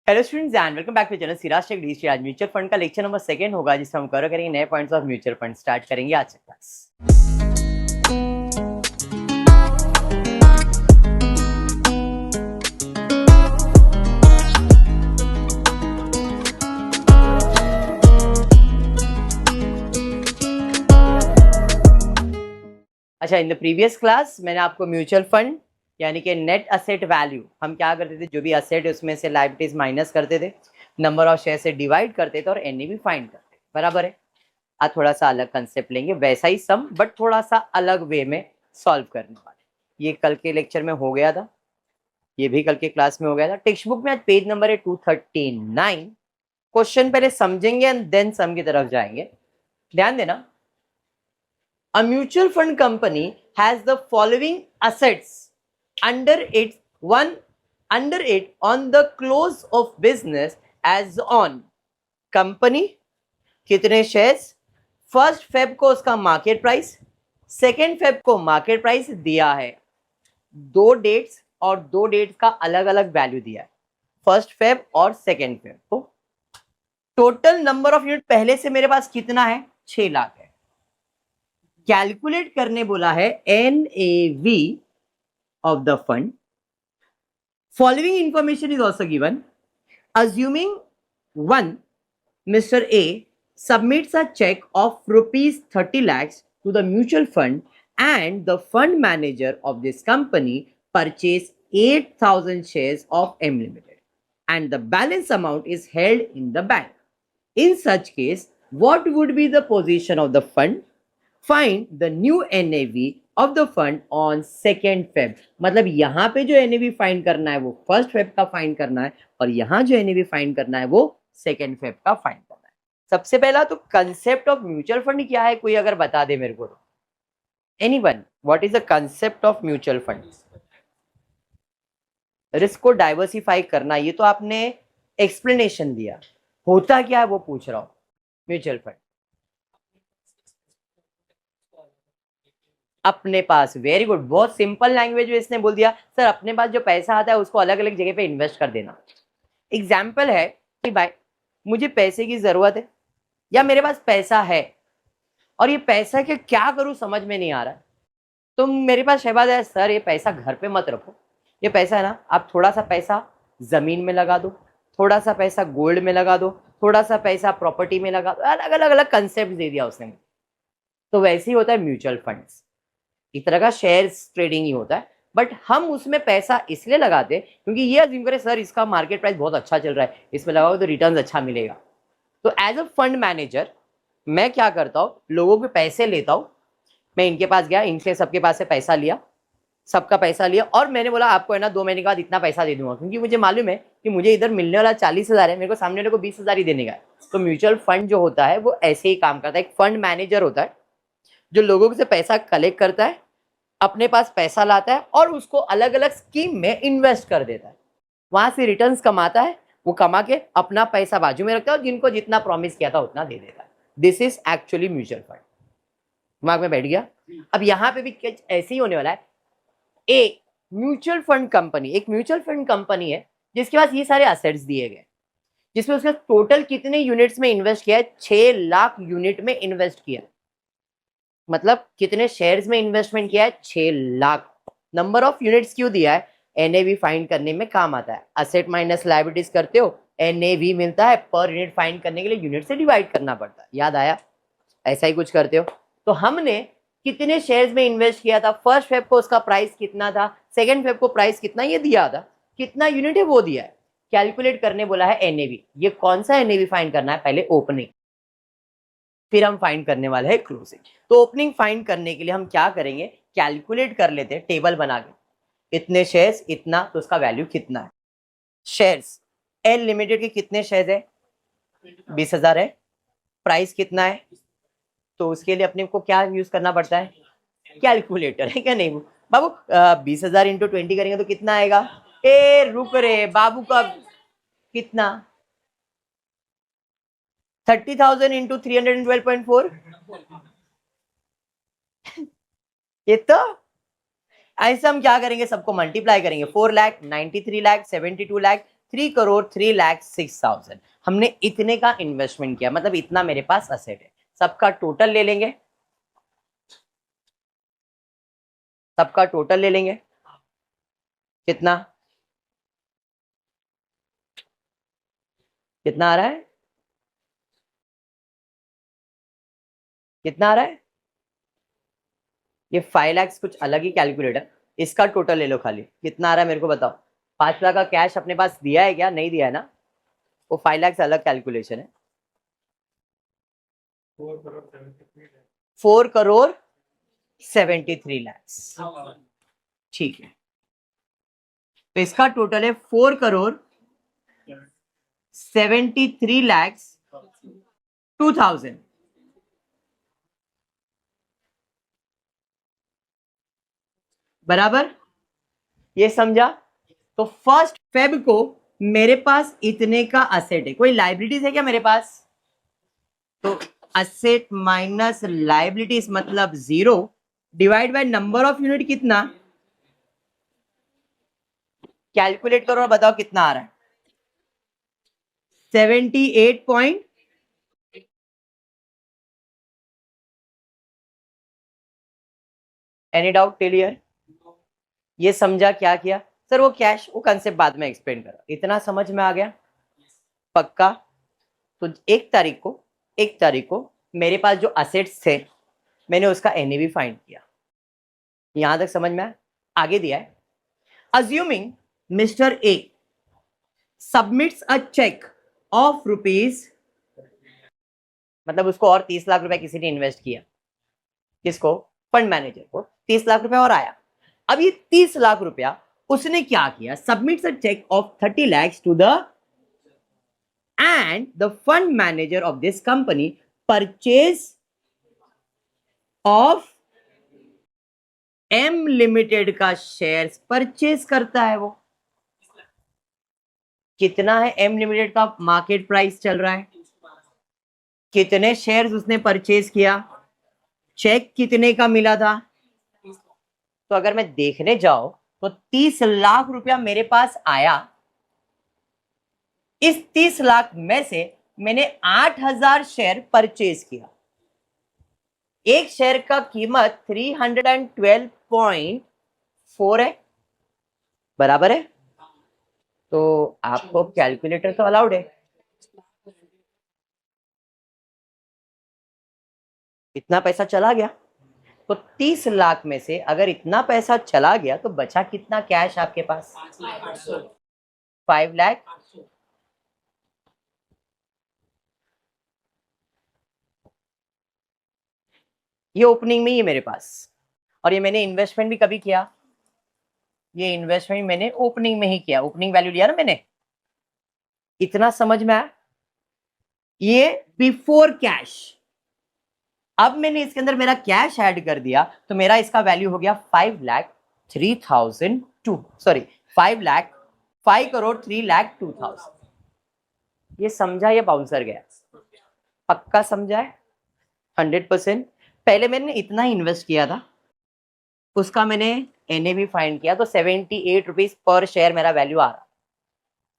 Hello students and welcome back to channel Siraj tech DC. आज mutual fund का lecture number 2 होगा जिसमें हम कवर करेंगे नए points of mutual fund. Start करेंगे आज से क्लास। अच्छा, इन द प्रीवियस क्लास मैंने आपको म्यूचुअल फंड यानी कि नेट असेट वैल्यू, हम क्या करते थे, जो भी असेट है उसमें से लायबिलिटीज माइनस करते थे, नंबर ऑफ शेयर से डिवाइड करते थे और एनएवी फाइंड करते थे। बराबर है। आज थोड़ा सा अलग कंसेप्ट लेंगे, वैसा ही सम बट थोड़ा सा अलग वे में सॉल्व करने वाले। ये कल के लेक्चर में हो गया था, ये भी कल के क्लास में हो गया था। टेक्स्ट बुक में आज पेज नंबर है 239। क्वेश्चन पहले समझेंगे एंड देन सम की तरफ जाएंगे। ध्यान देना। A mutual fund company has the following assets under it on the close of business as on company कितने शेयर्स, फर्स्ट फेब को उसका मार्केट प्राइस, सेकेंड फेब को मार्केट प्राइस दिया है। दो डेट्स और दो डेट्स का अलग अलग वैल्यू दिया है, फर्स्ट फेब और सेकेंड फेब को। टोटल नंबर ऑफ यूनिट पहले से मेरे पास कितना है, 6 लाख है। कैलकुलेट करने बोला है NAV of the fund. Following information is also given. Assuming 1, Mr. A submits a check of rupees 30 lakhs to the mutual fund and the fund manager of this company purchased 8,000 shares of M Limited and the balance amount is held in the bank. In such case, what would be the position of the fund? Find the new NAV of the fund on 2nd Feb. मतलब यहाँ पे जो NAV find करना है वो 1st Feb का find करना है और यहाँ जो NAV फाइंड करना है वो 2nd Feb का फाइंड करना है। सबसे पहला तो कंसेप्ट ऑफ म्यूचुअल फंड क्या है, कोई अगर बता दे मेरे को। Anyone, what is the concept of mutual fund? Risk को डाइवर्सिफाई करना, ये तो आपने एक्सप्लेनेशन दिया। होता क्या है वो पूछ रहा हूँ। म्यूचुअल फंड अपने पास, वेरी गुड, बहुत सिंपल लैंग्वेज में इसने बोल दिया सर अपने पास जो पैसा आता है उसको अलग अलग जगह पे इन्वेस्ट कर देना। एग्जाम्पल है कि भाई मुझे पैसे की जरूरत है या मेरे पास पैसा है और ये पैसा के क्या करूं समझ में नहीं आ रहा है, तो मेरे पास शहबाज है, सर ये पैसा घर पे मत रखो, ये पैसा है ना आप थोड़ा सा पैसा जमीन में लगा दो, थोड़ा सा पैसा गोल्ड में लगा दो, थोड़ा सा पैसा प्रॉपर्टी में लगा दो। अलग अलग अलग कंसेप्ट दे दिया उसने। तो वैसे ही होता है म्यूचुअल फंड्स, एक तरह का शेयर्स ट्रेडिंग ही होता है, बट हम उसमें पैसा इसलिए लगाते हैं क्योंकि ये अज्यूम करें सर इसका मार्केट प्राइस बहुत अच्छा चल रहा है, इसमें लगाओ तो रिटर्न अच्छा मिलेगा। तो एज अ फंड मैनेजर मैं क्या करता हूँ, लोगों के पैसे लेता हूँ। मैं इनके पास गया, इनके सबके पास से पैसा लिया, सबका पैसा लिया और मैंने बोला आपको है ना 2 महीने के बाद इतना पैसा दे दूंगा, क्योंकि मुझे मालूम है कि मुझे इधर मिलने वाला 40,000 है, मेरे को सामने वाले को 20,000 ही देने का है। तो म्यूचुअल फंड जो होता है वो ऐसे ही काम करता है। एक फंड मैनेजर होता है जो लोगों से पैसा कलेक्ट करता है, अपने पास पैसा लाता है और उसको अलग अलग स्कीम में इन्वेस्ट कर देता है, वहां से रिटर्न्स कमाता है, वो कमा के अपना पैसा बाजू में रखता है और जिनको जितना प्रॉमिस किया था उतना दे देता है। This is actually mutual fund. दिमाग में बैठ गया? अब यहाँ पे भी ऐसे ही होने वाला है। एक म्यूचुअल फंड कंपनी, एक म्यूचुअल फंड कंपनी है जिसके पास ये सारे असेट्स दिए गए, जिसमें उसने टोटल कितने यूनिट्स में इन्वेस्ट किया है, 6 लाख यूनिट में इन्वेस्ट किया। मतलब कितने शेयर्स में इन्वेस्टमेंट किया है, 6 लाख। नंबर ऑफ यूनिट्स क्यों दिया है, एनएवी फाइंड करने में काम आता है। असेट माइनस लायबिलिटीज करते हो, एनएवी मिलता है, पर यूनिट फाइंड करने के लिए यूनिट से डिवाइड करना पड़ता है। याद आया? ऐसा ही कुछ करते हो। तो हमने कितने शेयर्स में इन्वेस्ट किया था, फर्स्ट फेब को उसका प्राइस कितना था, सेकेंड फेब को प्राइस कितना ये दिया था, कितना यूनिट है वो दिया है। कैलकुलेट करने बोला है एनएवी। ये कौन सा एनएवी फाइंड करना है, पहले ओपनिंग, फिर हम फाइंड करने वाले हैं क्लोजिंग। तो ओपनिंग फाइंड करने के लिए हम क्या करेंगे, कैलकुलेट कर लेते हैं टेबल बना के। इतने शेयर्स इतना, तो उसका वैल्यू कितना है। शेयर्स एल लिमिटेड के कितने शेयर्स है, 20,000 है। प्राइस कितना है, तो उसके लिए अपने को क्या यूज करना पड़ता है, कैलकुलेटर, है क्या नहीं बाबू? 20,000 इंटू 20 करेंगे तो कितना आएगा, ए रुक रे बाबू का कितना, 30,000 इंटू 312.4। ये तो ऐसे हम क्या करेंगे, सबको मल्टीप्लाई करेंगे। 4 लाख, 93 लाख, 72 लाख, 3,03,06,000 हमने इतने का इन्वेस्टमेंट किया, मतलब इतना मेरे पास असेट है। सबका टोटल ले लेंगे, सबका टोटल ले लेंगे। कितना कितना आ रहा है, कितना आ रहा है? ये 5 लाख कुछ अलग ही कैलकुलेटर, इसका टोटल ले लो खाली। कितना आ रहा है मेरे को बताओ। 5 लाख का कैश अपने पास दिया है क्या? नहीं दिया है ना, वो 5 लाख से अलग कैलकुलेशन है। 4,73,00,000। ठीक है, तो इसका टोटल है 4,73,02,000। बराबर, ये समझा? तो फर्स्ट फेब को मेरे पास इतने का असेट है। कोई लाइबिलिटीज है क्या मेरे पास? तो असेट माइनस लाइबिलिटीज मतलब 0 divide by number of unit. कितना? कैलकुलेट करो और बताओ कितना आ रहा है। 78 point, any doubt till here? ये समझा क्या किया? सर वो कैश, वो कंसेप्ट बाद में एक्सप्लेन करो। इतना समझ में आ गया? पक्का? तो एक तारीख को मेरे पास जो असेट्स थे मैंने उसका एनएवी फाइंड किया। यहां तक समझ में आया? आगे दिया है, assuming mister A submits a cheque of rupees, मतलब उसको और 30 लाख रुपए किसी ने इन्वेस्ट किया। किसको? फंड मैनेजर को 30 लाख रुपए और आया। अब ये 30 लाख रुपया उसने क्या किया? Submits a cheque of 30 lakhs to the, and the fund manager of this company purchase of M limited का शेयर्स परचेज करता है। वो कितना है M लिमिटेड का मार्केट प्राइस चल रहा है? कितने शेयर्स उसने परचेज किया? चेक कितने का मिला था? तो अगर मैं देखने जाऊं तो 30 लाख रुपया मेरे पास आया। इस 30 लाख में से मैंने 8,000 शेयर परचेज किया। एक शेयर का कीमत 312.4 है। बराबर है? तो आपको कैलकुलेटर तो अलाउड है। इतना पैसा चला गया, तो 30 लाख में से अगर इतना पैसा चला गया तो बचा कितना कैश आपके पास? 5 लाख। ये ओपनिंग में ही है मेरे पास, और ये मैंने इन्वेस्टमेंट भी कभी किया? ये इन्वेस्टमेंट मैंने ओपनिंग में ही किया, ओपनिंग वैल्यू लिया ना मैंने। इतना समझ में आया? ये बिफोर कैश। अब मैंने इसके अंदर मेरा कैश ऐड कर दिया तो मेरा इसका वैल्यू हो गया 5,03,002, सॉरी 5,03,02,000। ये समझा? ये बाउंसर गया। पक्का समझा है? 100%। पहले मैंने इतना ही इन्वेस्ट किया था, उसका मैंने एनएवी फाइंड किया तो 78 रुपीज पर शेयर मेरा वैल्यू आ रहा।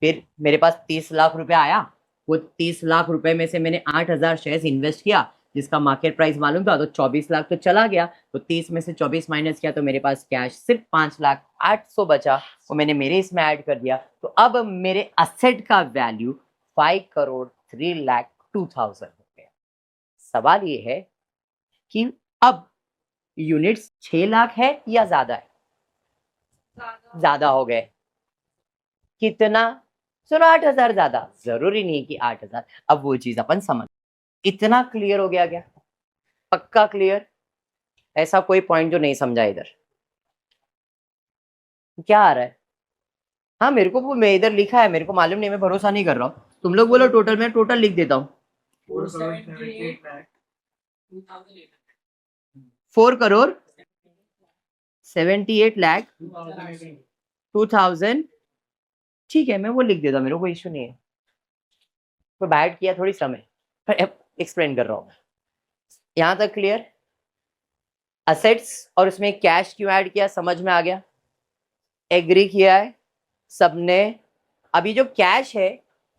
फिर मेरे पास 30 लाख रुपए आया, वो 30 लाख रुपए में से मैंने 8,000 शेयर्स इन्वेस्ट किया जिसका मार्केट प्राइस मालूम था, तो 24 लाख तो चला गया। तो 30 में से 24 माइनस किया तो मेरे पास कैश सिर्फ 5,08,000 बचा, वो मैंने मेरे इसमें ऐड कर दिया। तो अब मेरे असेट का वैल्यू 5,03,02,000 हो गया। सवाल ये है कि अब यूनिट्स 6 लाख है या ज्यादा है? ज्यादा हो गए। कितना? सुनो 8,000 ज्यादा। जरूरी नहीं कि 8,000। अब वो चीज अपन समझ। इतना क्लियर हो गया क्या? पक्का क्लियर? ऐसा कोई पॉइंट जो नहीं समझा इधर? क्या आ रहा है? हाँ मेरे को, मैं इधर लिखा है, मेरे को मालूम नहीं, मैं भरोसा नहीं कर रहा हूँ। तुम लोग बोलो टोटल, मैं टोटल लिख देता हूँ। 4,78,02,000। ठीक है, मैं वो लिख देता, मेरे को कोई इश्यू नहीं है। तो बैड किया थोड़ी समय, पर एक्सप्लेन कर रहा हूँ। यहां तक क्लियर? असेट्स और उसमें कैश क्यों ऐड किया समझ में आ गया? एग्री किया है सबने? अभी जो कैश है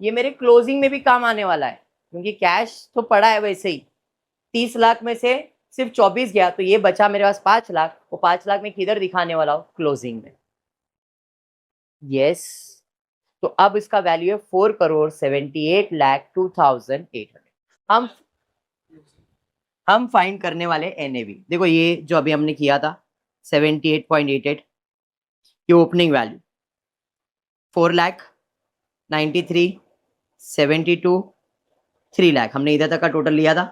ये मेरे क्लोजिंग में भी काम आने वाला है, क्योंकि कैश तो पड़ा है वैसे ही। 30 लाख में से सिर्फ 24 गया, तो ये बचा मेरे पास 5 लाख। वो 5 लाख में किधर दिखाने वाला हूँ? क्लोजिंग में। यस। तो अब इसका वैल्यू है 4,78,02,800। हम फाइंड करने वाले एनएवी। देखो ये जो अभी हमने किया था 78.88, ये ओपनिंग वैल्यू 4,93,72 3 लाख हमने इधर तक का टोटल लिया था।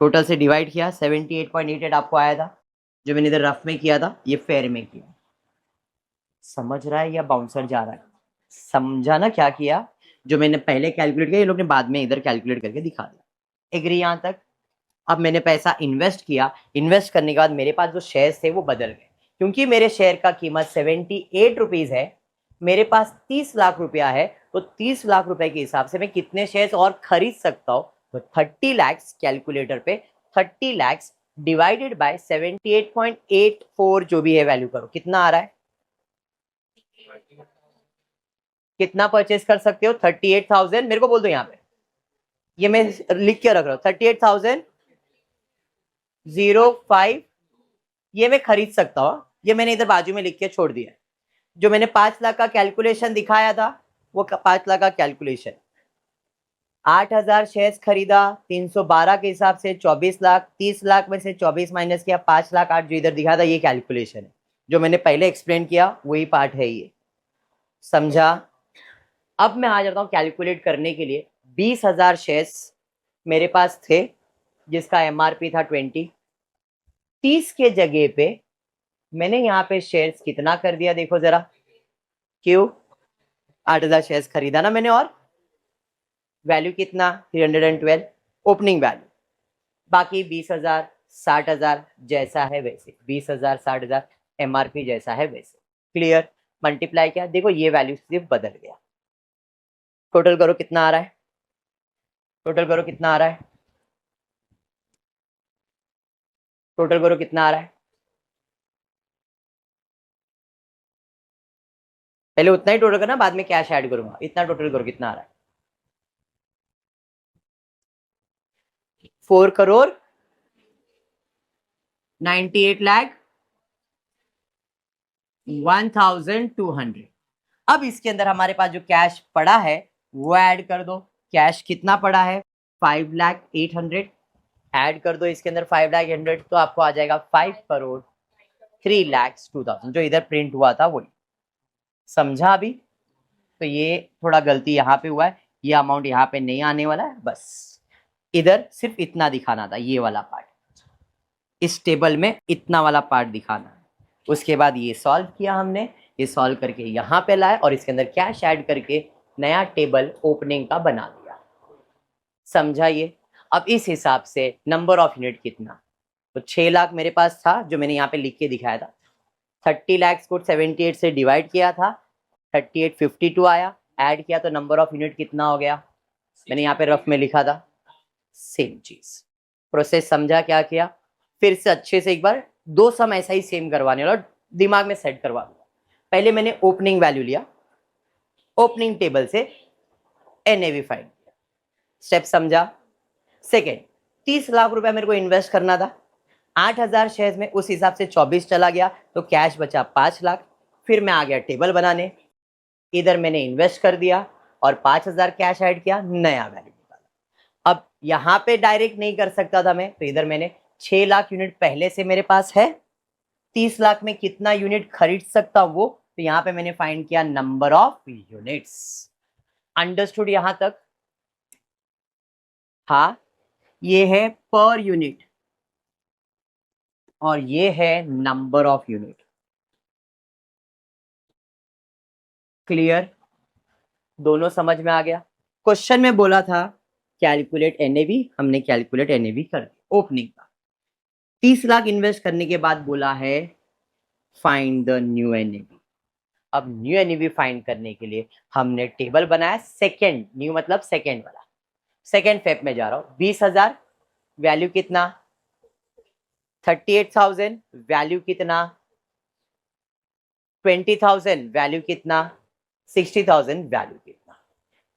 टोटल से डिवाइड किया, 78.88 आपको आया था। जो मैंने इधर रफ में किया था ये फेयर में किया। समझ रहा है या बाउंसर जा रहा है? समझा ना क्या किया? जो मैंने पहले कैलकुलेट किया ये लोग ने बाद में इधर कैलकुलेट करके दिखा दिया। एग्री यहां तक? अब मैंने पैसा इन्वेस्ट किया, इन्वेस्ट करने के बाद मेरे पास जो शेयर्स थे वो बदल गए, क्योंकि मेरे शेयर का कीमत 78 रुपीज है, मेरे पास 30 लाख रुपया है, तो 30 लाख रुपए के हिसाब से मैं कितने शेयर्स और खरीद सकता हूँ? तो 30 लैक्स, कैलकुलेटर पे 30 लैक्स डिवाइडेड बाय 78.84 जो भी है वैल्यू करो, कितना आ रहा है? कितना परचेस कर सकते हो? 38,000। मेरे को बोल दो यहाँ पे, ये मैं लिख के रख रहा हूँ 38,005 ये मैं खरीद सकता हूँ। ये मैंने इधर बाजू में लिख के छोड़ दिया। जो मैंने 5 लाख का कैलकुलेशन दिखाया था वो 5 लाख का कैलकुलेशन, 8,000 शेयर्स खरीदा 312 के हिसाब से 24 लाख, 30 लाख में से 24 माइनस किया 5,08,000 जो इधर दिखा था, ये कैलकुलेशन है। जो मैंने पहले एक्सप्लेन किया वही पार्ट है ये। समझा? अब मैं आ जाता हूँ कैलकुलेट करने के लिए। 20,000 शेयर्स मेरे पास थे जिसका एमआरपी था 20। 30 के जगह पे मैंने यहाँ पे शेयर्स कितना कर दिया देखो जरा। क्यों? 8,000 शेयर्स खरीदा ना मैंने, और वैल्यू कितना? 312 ओपनिंग वैल्यू। बाकी 20,000 60,000 जैसा है वैसे, 20,000 60,000 एमआरपी जैसा है वैसे। क्लियर? मल्टीप्लाई किया, देखो ये वैल्यू सिर्फ बदल गया। टोटल करो कितना आ रहा है? टोटल करो कितना आ रहा है? टोटल करो कितना आ रहा है? पहले उतना ही टोटल करना, बाद में कैश ऐड करूंगा। इतना टोटल करो कितना आ रहा है? 4,98,01,200। अब इसके अंदर हमारे पास जो कैश पड़ा है वो ऐड कर दो। कैश कितना पड़ा है? 5,08,000 ऐड कर दो इसके अंदर 5,08,000, तो आपको आ जाएगा 5,03,02,000 जो इधर प्रिंट हुआ था वही। समझा अभी? तो ये थोड़ा गलती यहाँ पे हुआ है, ये अमाउंट यहाँ पे नहीं आने वाला है, बस इधर सिर्फ इतना दिखाना था, ये वाला पार्ट इस टेबल में इतना वाला पार्ट दिखाना है। उसके बाद ये सॉल्व किया हमने, ये सॉल्व करके यहाँ पे लाए और इसके अंदर कैश ऐड करके नया टेबल ओपनिंग का बना दिया। समझा ये? अब इस हिसाब से नंबर ऑफ यूनिट कितना? तो 6 लाख मेरे पास था जो मैंने यहाँ पे लिख के दिखाया था। 30 लाख को 78 से डिवाइड किया था, 3852 आया, ऐड किया तो नंबर ऑफ यूनिट कितना हो गया? मैंने यहाँ पे रफ में लिखा था। सेम चीज प्रोसेस समझा क्या किया? फिर से अच्छे से एक बार दो सम ऐसा ही सेम करवाने वाला, दिमाग में सेट करवा दूंगा। पहले मैंने ओपनिंग वैल्यू लिया, ओपनिंग टेबल से एनएवी फाइंड किया। स्टेप समझा? सेकेंड, 30 लाख रुपया मेरे को इन्वेस्ट करना था, 8,000 शेयर्स में उस हिसाब से 24 चला गया तो कैश बचा 5 लाख। फिर मैं आ गया टेबल बनाने, इधर मैंने इन्वेस्ट कर दिया और 5,000 कैश ऐड किया, नया वैल्यू निकाला। अब यहाँ पे डायरेक्ट नहीं कर सकता था मैं, तो इधर मैंने 6 लाख यूनिट पहले से मेरे पास है, 30 लाख में कितना यूनिट खरीद सकता हूं वो, तो यहाँ पे मैंने फाइंड किया नंबर ऑफ यूनिट्स। अंडरस्टूड यहां तक? हाँ, ये है पर यूनिट और ये है नंबर ऑफ यूनिट। क्लियर? दोनों समझ में आ गया? क्वेश्चन में बोला था कैलकुलेट एनएवी, हमने कैलकुलेट एनएवी कर दिया ओपनिंग का। 30 लाख इन्वेस्ट करने के बाद बोला है फाइंड द न्यू एनएवी। अब न्यू एनएवी फाइंड करने के लिए हमने टेबल बनाया, सेकेंड, न्यू मतलब सेकेंड वाला, सेकेंड फेप में जा रहा हूं। 20,000 वैल्यू कितना? 38,000 वैल्यू कितना? 20,000 वैल्यू कितना? 60,000 वैल्यू कितना,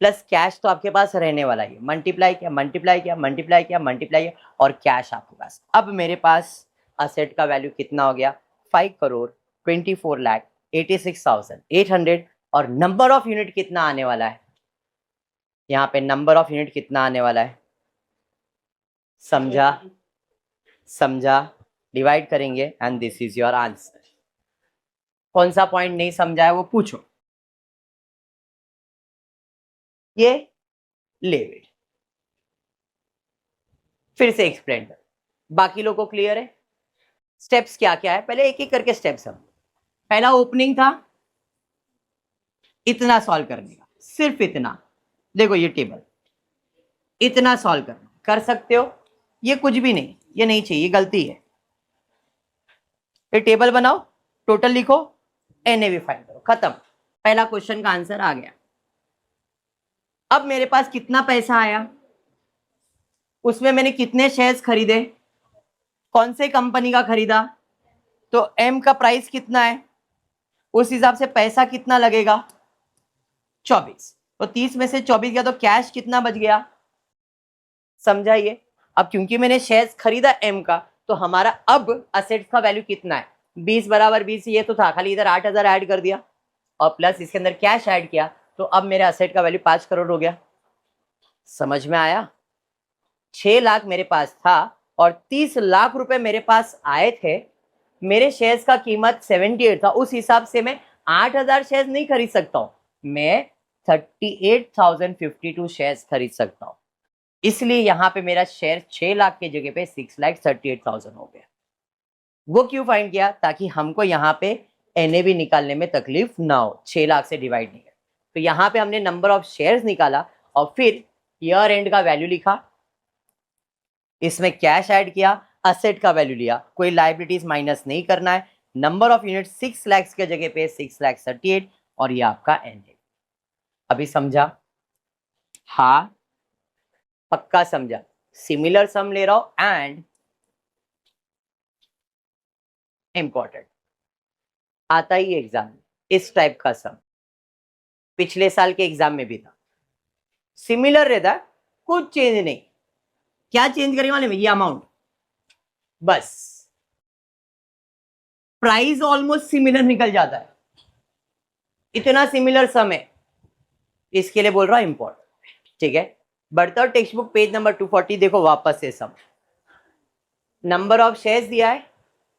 प्लस कैश तो आपके पास रहने वाला है, मल्टीप्लाई किया मल्टीप्लाई किया मल्टीप्लाई किया मल्टीप्लाई किया और कैश आपके पास। अब मेरे पास असेट का वैल्यू कितना हो गया, 5,24,86,800 और नंबर ऑफ यूनिट कितना आने वाला है, यहाँ पे नंबर ऑफ यूनिट कितना आने वाला है, समझा समझा, डिवाइड करेंगे and this is your answer. कौन सा पॉइंट नहीं समझा है वो पूछो। ये लेविड फिर से एक्सप्लेन कर, बाकी लोगों को क्लियर है। स्टेप्स क्या क्या है, पहले एक एक करके स्टेप्स हम। पहला ओपनिंग था, इतना सॉल्व करने का, सिर्फ इतना। देखो ये टेबल, इतना सॉल्व करना, कर सकते हो। ये कुछ भी नहीं, ये नहीं चाहिए, ये गलती है। ये टेबल बनाओ, टोटल लिखो, एनएवी फाइंड करो, खत्म। पहला क्वेश्चन का आंसर आ गया। अब मेरे पास कितना पैसा आया, उसमें मैंने कितने शेयर्स खरीदे, कौन से कंपनी का खरीदा, तो एम का प्राइस कितना है, उस हिसाब से पैसा कितना लगेगा, 24। तो 30 में से 24 गया तो कैश कितना बच गया, समझाइए। अब क्योंकि मैंने शेयर्स खरीदा एम का, तो हमारा अब असेट्स का वैल्यू कितना है, 20 बराबर 20, ये तो था, खाली इधर 8,000 ऐड कर दिया और प्लस इसके अंदर कैश ऐड किया, तो अब मेरे असेट का वैल्यू 5 करोड़ हो गया। समझ में आया। 6 लाख मेरे पास था और 30 लाख रुपए मेरे पास आए थे, मेरे शेयर्स का कीमत 78 था, उस हिसाब से मैं 8,000 शेयर्स नहीं खरीद सकता हूं, मैं 38,052 शेयर्स खरीद सकता हूं। इसलिए यहां पे मेरा शेयर 6 लाख के जगह पे 6,38,000 हो गया। वो क्यों फाइंड किया, ताकि हमको यहाँ पे एनएवी निकालने में तकलीफ ना हो, 6 लाख से डिवाइड नहीं कर। तो यहाँ पे हमने नंबर ऑफ शेयर्स निकाला और फिर ईयर एंड का वैल्यू लिखा, इसमें कैश ऐड किया, असेट का वैल्यू लिया, कोई लायबिलिटीज माइनस नहीं करना है। नंबर ऑफ यूनिट 6 लाख के जगह पे 6,38,000 और ये आपका एनएवी। अभी समझा, हाँ पक्का समझा। सिमिलर सम ले रहा हूं एंड इंपॉर्टेंट, आता ही एग्जाम इस टाइप का सम, पिछले साल के एग्जाम में भी था। सिमिलर रहता है, कुछ चेंज नहीं। क्या चेंज करेंगे वाले में, ये अमाउंट बस, प्राइस ऑलमोस्ट सिमिलर निकल जाता है, इतना सिमिलर सम है, इसके लिए बोल रहा हूं इंपॉर्टेंट। ठीक है, बढ़ता टेक्स्ट बुक पेज नंबर 240, देखो वापस से सम। नंबर ऑफ शेयर्स दिया है,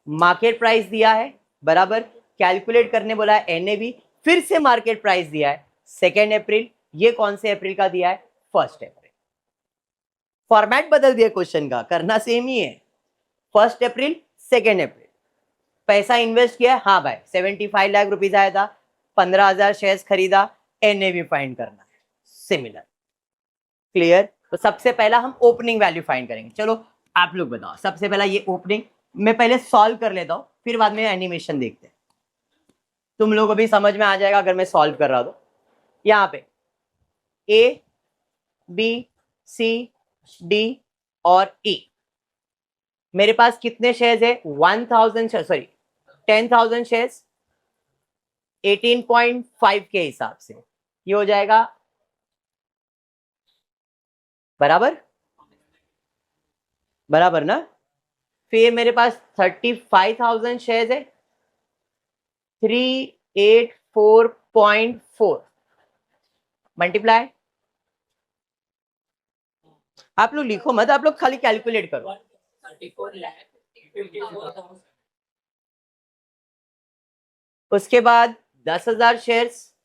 मार्केट प्राइस दिया है, बराबर, कैलकुलेट करने बोला है एनएवी, फिर से मार्केट प्राइस दिया है 2 अप्रैल, ये कौन से अप्रैल का दिया है, 1 अप्रैल। फॉर्मेट बदल दिया क्वेश्चन का, करना सेम ही है, 1 अप्रैल 2 अप्रैल। पैसा इन्वेस्ट किया, हाँ भाई 75 लाख रुपीज आया था, 15,000 शेयर्स खरीदा, एनएवी फाइंड करना है, सिमिलर। क्लियर। तो सबसे पहला हम ओपनिंग वैल्यू फाइंड करेंगे। चलो आप लोग बताओ, सबसे पहला ये ओपनिंग मैं पहले सॉल्व कर लेता हूं, फिर बाद में एनिमेशन देखते हैं, तुम लोगों को भी समझ में आ जाएगा अगर मैं सॉल्व कर रहा हूं। यहाँ पे ए बी सी डी और ई, मेरे पास कितने शेयर्स है, 10,000 शेयर्स 18.5 के हिसाब से, ये हो जाएगा बराबर, बराबर ना। फिर मेरे पास 35,000 शेयर्स है 384.4 मल्टीप्लाई, आप लोग लिखो मत, आप लोग खाली कैलकुलेट करो। उसके बाद 10,000 शेयर्स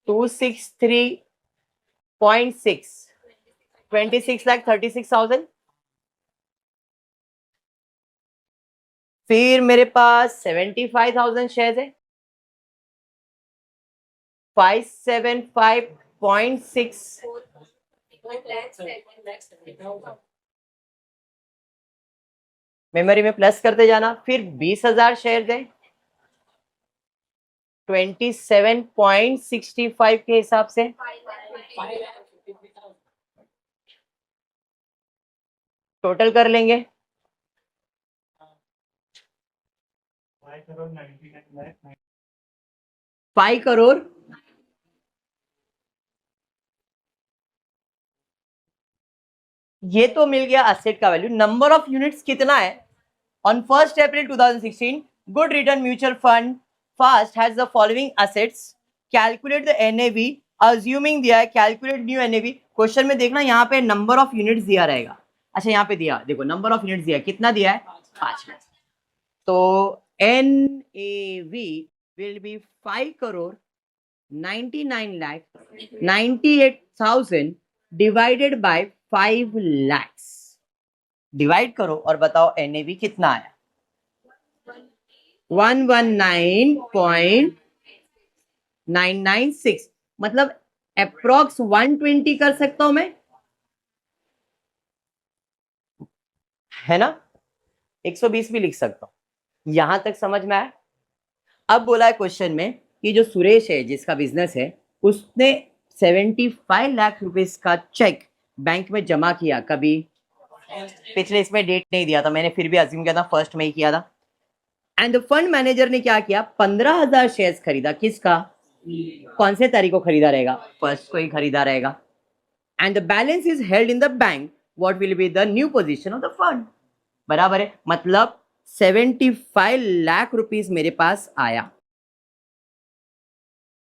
263.6 26,36,000। फिर मेरे पास 75,000 शेयर्स है 575.6, मेमोरी में प्लस करते जाना। फिर 20,000 शेयर्स है 27.65 के हिसाब से, टोटल कर लेंगे, 5 करोड़ ये तो मिल गया असेट का वैल्यू। नंबर ऑफ यूनिट्स कितना है? On 1st April 2016 good return mutual fund fast has the following assets, calculate the NAV assuming दिया है, कैलकुलेट न्यू एनएवी। क्वेश्चन में देखना यहाँ पे नंबर ऑफ यूनिट्स दिया रहेगा। अच्छा यहाँ पे दिया, देखो नंबर ऑफ यूनिट्स दिया, कितना दिया है? 5 लाख। तो NAV will be 5 crore 99 lakh 98,000 divided by 5 lakhs। Divide करो और बताओ एनएवी कितना आया? 119.996, मतलब अप्रोक्स 120 कर सकता हूं मैं, है ना? 120 भी लिख सकता हूं। यहां तक समझ में आया? अब बोला है क्वेश्चन में कि जो सुरेश है जिसका बिजनेस है, उसने 75 लाख रुपीस का चेक बैंक में जमा किया कभी, पिछले इसमें डेट नहीं दिया था, मैंने फिर भी अज्यूम किया था फर्स्ट में ही किया था। एंड फंड मैनेजर ने क्या किया? 15,000 शेयर्स खरीदा। किसका? कौन से तारीख को खरीदा रहेगा? फर्स्ट को ही खरीदा रहेगा। And the balance is held in the bank, what will be the new position of the fund? बराबर है, मतलब 75 लाख रुपीस मेरे पास आया।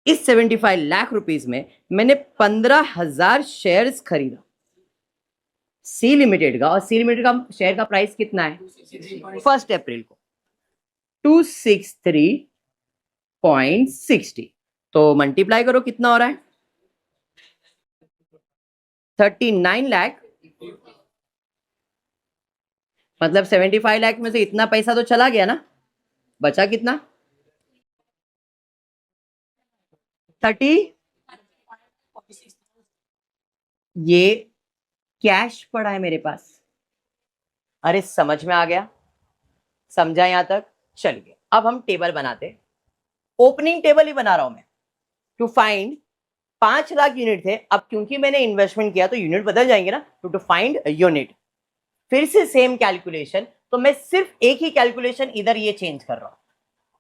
इस 75 लाख रुपीस में मैंने 15,000 शेयर्स खरीदा सी लिमिटेड का, और सी लिमिटेड का शेयर का प्राइस कितना है 1 अप्रैल को? 263.60। तो मल्टीप्लाई करो, कितना हो रहा है? 39 लाख, मतलब 75 लाख में से इतना पैसा तो चला गया ना, बचा कितना? 30। ये कैश पड़ा है मेरे पास। अरे समझ में आ गया? समझा यहां तक? चलिए अब हम टेबल बनाते। ओपनिंग टेबल ही बना रहा हूं मैं टू फाइंड 5 लाख यूनिट थे, अब क्योंकि मैंने इन्वेस्टमेंट किया तो यूनिट बदल जाएंगे ना, टू फाइंड यूनिट। फिर से सेम कैलकुलेशन, तो मैं सिर्फ एक ही कैलकुलेशन इधर ये चेंज कर रहा हूं,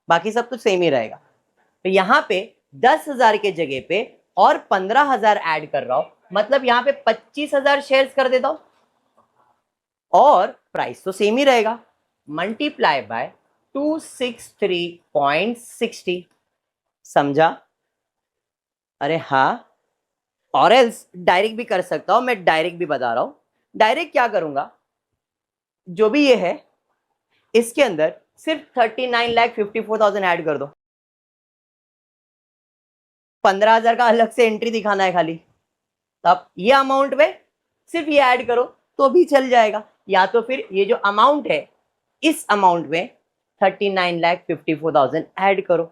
बाकी सब तो सेम ही रहेगा। तो यहां पे 10,000 के जगह पे और 15,000 ऐड कर रहा हूं, मतलब यहां पे 25,000 शेयर्स कर देता हूं, और प्राइस तो सेम ही रहेगा, मल्टीप्लाई बाय 263.60। समझा? अरे हाँ, और एल्स डायरेक्ट भी कर सकता हूं, मैं डायरेक्ट भी बता रहा हूं। डायरेक्ट क्या करूंगा, जो भी ये है इसके अंदर सिर्फ 39,54,000 ऐड कर दो। 15,000 का अलग से एंट्री दिखाना है खाली, तब ये अमाउंट में सिर्फ ये ऐड करो तो भी चल जाएगा, या तो फिर ये जो अमाउंट है इस अमाउंट में 39,54,000 ऐड करो।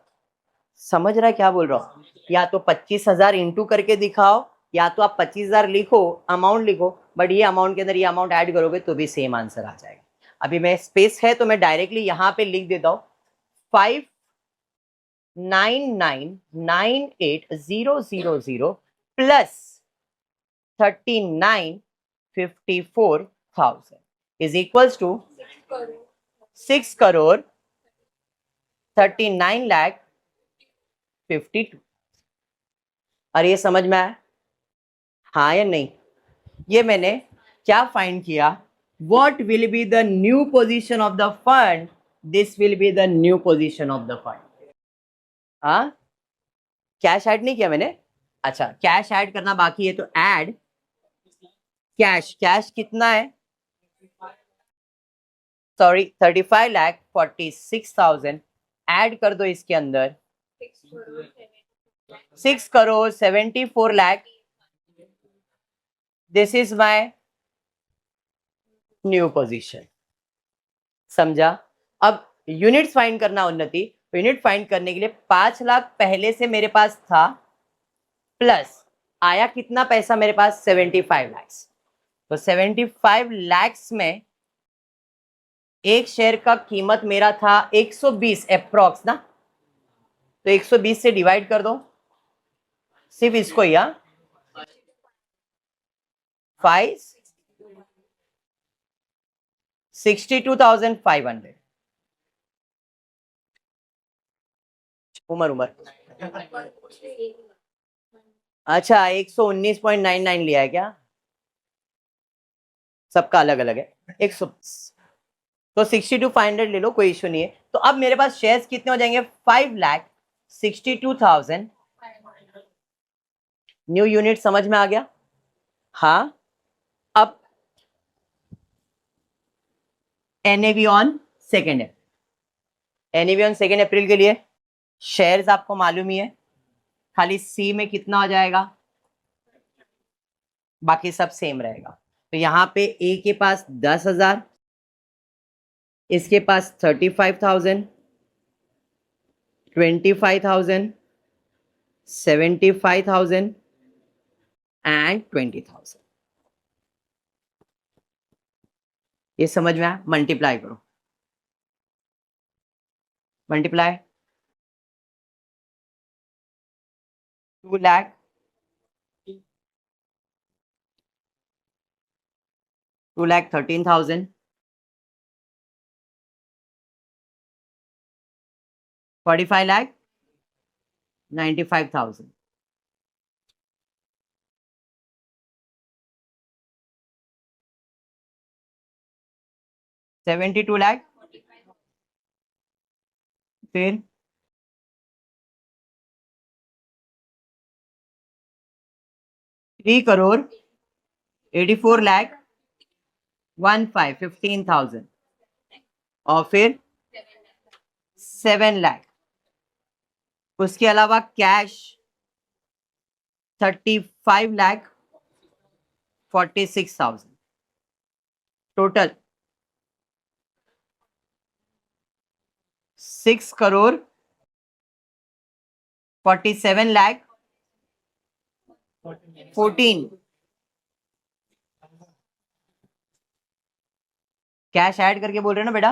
समझ रहा है क्या बोल रहा हूं? या तो 25,000 इंटू करके दिखाओ, या तो आप 25,000 लिखो, अमाउंट लिखो, बट ये अमाउंट के अंदर ये अमाउंट ऐड करोगे तो भी सेम आंसर आ जाएगा। अभी मैं स्पेस है तो मैं डायरेक्टली यहां पे लिख देता हूं 599,98,000 plus 39,54,000 is equals to 6 crore 39,52। अरे ये समझ में आया? हाँ या नहीं? ये मैंने क्या फाइंड किया? What will be the new position of the fund? This will be the new position of the fund. हाँ, कैश ऐड नहीं किया मैंने। अच्छा, कैश ऐड करना बाकी है, तो ऐड कैश। कैश कितना है? सॉरी, 35,46,000 ऐड कर दो इसके अंदर। 6 crore 74 lakh. This is my new position. समझा? अब यूनिट्स फाइंड करना उन्नति, तो यूनिट फाइंड करने के लिए 5 लाख पहले से मेरे पास था, प्लस आया कितना पैसा मेरे पास? 75 लाख। तो 75 लाख में एक शेयर का कीमत मेरा था 120 अप्रोक्स ना, तो 120 से डिवाइड कर दो सिर्फ इसको ही। 62,500। उमर उमर अच्छा 119.99 लिया है क्या? सबका अलग अलग है। 100 तो 62,500 ले लो, कोई इश्यू नहीं है। तो अब मेरे पास शेयर्स कितने हो जाएंगे? 5,62,000 न्यू यूनिट। समझ में आ गया? हाँ। अब एनएवी ऑन 2 एनएवी ऑन 2 अप्रैल के लिए शेयर्स आपको मालूम ही है, खाली सी में कितना हो जाएगा, बाकी सब सेम रहेगा। तो यहां पे ए के पास 10,000, इसके पास 35,000, 25,000, 75,000 एंड 20,000। ये समझ में आया? मल्टीप्लाई करो, मल्टीप्लाई 2 लाख 2,13,000, 45,95,000, 72 लाख, फिर 3,84,15,000 और फिर 7 लाख। उसके अलावा कैश 35,46,000, टोटल 6,47,14,000 कैश ऐड करके बोल रहे हो ना बेटा?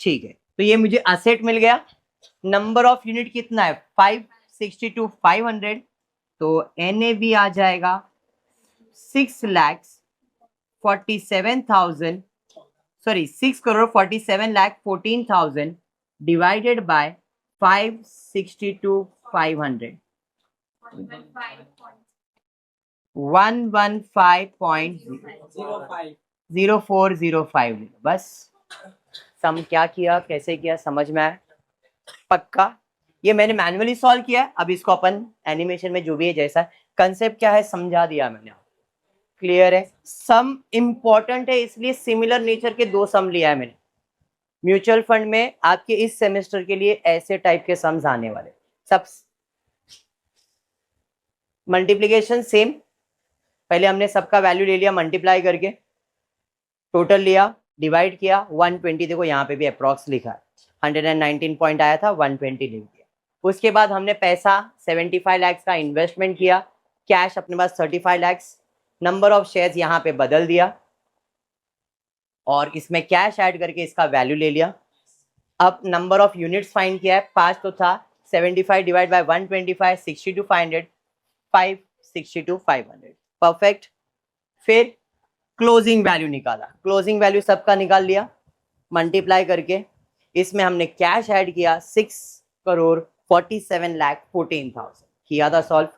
ठीक है, तो ये मुझे असेट मिल गया। नंबर ऑफ यूनिट कितना है? 562,500। तो एनएवी आ जाएगा 6,47,000, सॉरी 6,47,14,000 डिवाइडेड बाय 562,500, 115.0405। बस सम क्या किया, कैसे किया, समझ में आया? पक्का? ये मैंने मैन्युअली सॉल्व किया है, अब इसको अपन एनिमेशन में जो भी है जैसा कंसेप्ट क्या है समझा दिया मैंने। क्लियर है? सम इंपॉर्टेंट है, इसलिए सिमिलर नेचर के 2 सम लिया है मैंने। म्यूचुअल फंड में आपके इस सेमेस्टर के लिए ऐसे टाइप के सम्स आने वाले। सब मल्टीप्लीकेशन सेम, पहले हमने सबका वैल्यू ले लिया मल्टीप्लाई करके, टोटल लिया, डिवाइड किया, 120, देखो यहाँ पे भी अप्रॉक्स लिखा है, 119 पॉइंट आया था, 120 लिख दिया। उसके बाद हमने पैसा 75 लाख का इन्वेस्टमेंट किया, कैश अपने पास 35 लाख, नंबर ऑफ शेयर्स यहाँ पे बदल दिया और इसमें कैश ऐड करके इसका वैल्यू ले लिया। अब नंबर ऑफ यूनिट्स फाइंड किया है, 5 तो था, 75 डिवाइड बाय 125, 62,500, 562,500, परफेक्ट। फिर क्लोजिंग वैल्यू निकाला, क्लोजिंग वैल्यू सबका निकाल लिया मल्टीप्लाई करके, इसमें हमने कैश ऐड किया 6,47,14,000 किया था सॉल्व।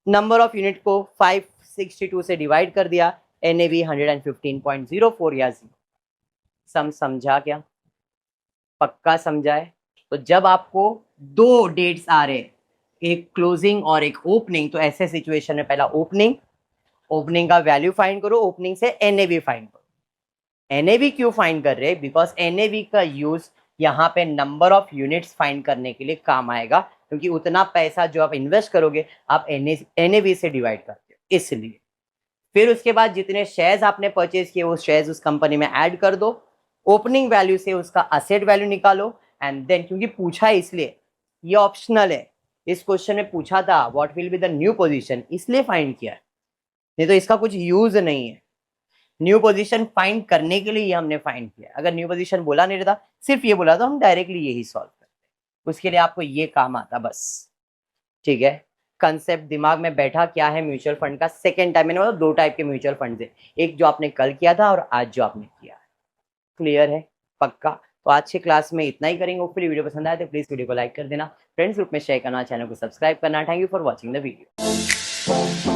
नंबर ऑफ यूनिट को 562 से डिवाइड कर दिया, एनएवी 115.04 या 0। सम समझा क्या? पक्का समझाए? तो जब आपको 2 डेट्स आ रहे, एक क्लोजिंग और एक ओपनिंग, तो ऐसे सिचुएशन में पहला ओपनिंग का वैल्यू फाइंड करो, ओपनिंग से एनएवी फाइंड करो। एनएवी क्यों फाइंड कर रहे हैं? बिकॉज एनएवी का यूज यहाँ पे नंबर ऑफ यूनिट्स फाइंड करने के लिए काम आएगा, क्योंकि उतना पैसा जो आप इन्वेस्ट करोगे आप एनएवी से डिवाइड करते हो, इसलिए। फिर उसके बाद जितने शेयर्स आपने परचेज किए वो शेयर्स उस कंपनी में ऐड कर दो, ओपनिंग वैल्यू से उसका असेट वैल्यू निकालो, एंड देन, क्योंकि पूछा है इसलिए, ये ऑप्शनल है, इस क्वेश्चन में पूछा था what will be the new position, इसलिए फाइंड किया है, नहीं तो इसका कुछ यूज नहीं है। न्यू पोजीशन फाइंड करने के लिए ये हमने फाइंड किया, अगर न्यू पोजीशन बोला नहीं रहता, सिर्फ ये बोला तो हम डायरेक्टली यही सॉल्व करते, उसके लिए आपको ये काम आता बस। ठीक है, कंसेप्ट दिमाग में बैठा क्या है म्यूचुअल फंड का? सेकेंड टाइम मैंने बोला 2 टाइप के म्यूचुअल फंड है, एक जो आपने कल किया था और आज जो आपने किया है। क्लियर है? पक्का? तो आज के क्लास में इतना ही करेंगे। होपफुली वीडियो पसंद आए तो प्लीज वीडियो को लाइक कर देना, फ्रेंड्स ग्रुप में शेयर करना, चैनल को सब्सक्राइब करना। Thank you for watching the video.